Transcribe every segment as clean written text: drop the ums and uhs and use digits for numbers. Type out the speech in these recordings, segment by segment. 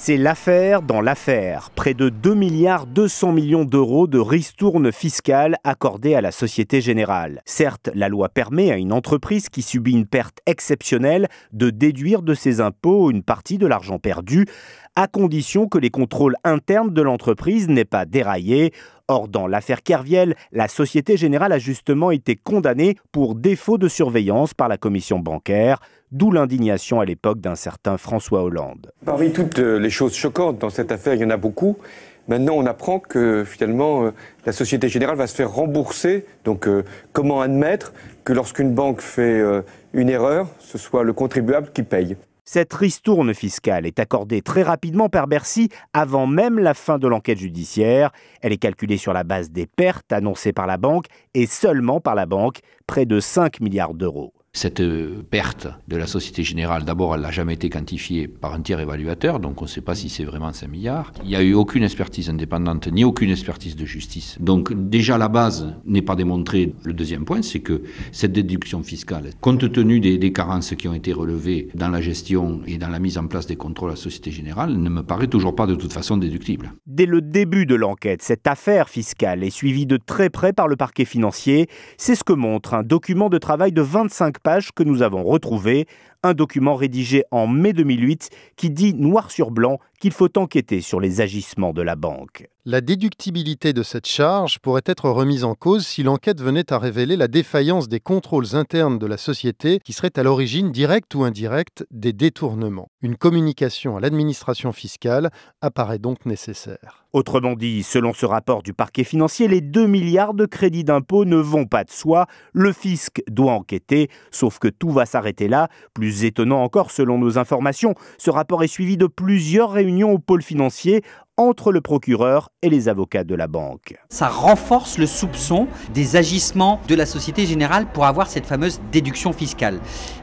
C'est l'affaire dans l'affaire. Près de 2,2 milliards d'euros de ristourne fiscale accordée à la Société Générale. Certes, la loi permet à une entreprise qui subit une perte exceptionnelle de déduire de ses impôts une partie de l'argent perdu, à condition que les contrôles internes de l'entreprise n'aient pas déraillé. Or, dans l'affaire Kerviel, la Société Générale a justement été condamnée pour défaut de surveillance par la commission bancaire, d'où l'indignation à l'époque d'un certain François Hollande. Parmi toutes les choses choquantes dans cette affaire, il y en a beaucoup. Maintenant, on apprend que finalement, la Société Générale va se faire rembourser. Donc, comment admettre que lorsqu'une banque fait une erreur, ce soit le contribuable qui paye ? Cette ristourne fiscale est accordée très rapidement par Bercy avant même la fin de l'enquête judiciaire. Elle est calculée sur la base des pertes annoncées par la banque et seulement par la banque, près de 5 milliards d'euros. Cette perte de la Société Générale, d'abord, elle n'a jamais été quantifiée par un tiers évaluateur, donc on ne sait pas si c'est vraiment 5 milliards. Il n'y a eu aucune expertise indépendante, ni aucune expertise de justice. Donc déjà, la base n'est pas démontrée. Le deuxième point, c'est que cette déduction fiscale, compte tenu des carences qui ont été relevées dans la gestion et dans la mise en place des contrôles à la Société Générale, ne me paraît toujours pas de toute façon déductible. Dès le début de l'enquête, cette affaire fiscale est suivie de très près par le parquet financier. C'est ce que montre un document de travail de 25 pages que nous avons retrouvé, un document rédigé en mai 2008 qui dit noir sur blanc qu'il faut enquêter sur les agissements de la banque. La déductibilité de cette charge pourrait être remise en cause si l'enquête venait à révéler la défaillance des contrôles internes de la société qui serait à l'origine directe ou indirecte des détournements. Une communication à l'administration fiscale apparaît donc nécessaire. Autrement dit, selon ce rapport du parquet financier, les 2 milliards de crédits d'impôt ne vont pas de soi. Le fisc doit enquêter, sauf que tout va s'arrêter là. Plus étonnant encore, selon nos informations, ce rapport est suivi de plusieurs réunions au pôle financier entre le procureur et les avocats de la banque. Ça renforce le soupçon des agissements de la Société Générale pour avoir cette fameuse déduction fiscale.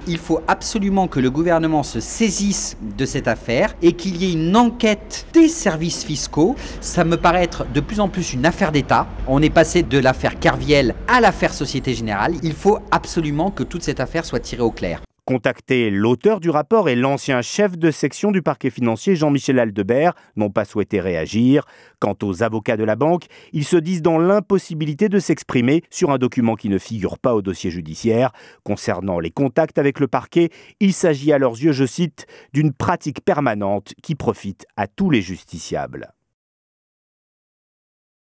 Il faut absolument que le gouvernement se saisisse de cette affaire et qu'il y ait une enquête des services fiscaux. Ça me paraît être de plus en plus une affaire d'État. On est passé de l'affaire Kerviel à l'affaire Société Générale. Il faut absolument que toute cette affaire soit tirée au clair. Contacté, l'auteur du rapport et l'ancien chef de section du parquet financier Jean-Michel Aldebert n'ont pas souhaité réagir. Quant aux avocats de la banque, ils se disent dans l'impossibilité de s'exprimer sur un document qui ne figure pas au dossier judiciaire. Concernant les contacts avec le parquet, il s'agit à leurs yeux, je cite, d'une pratique permanente qui profite à tous les justiciables.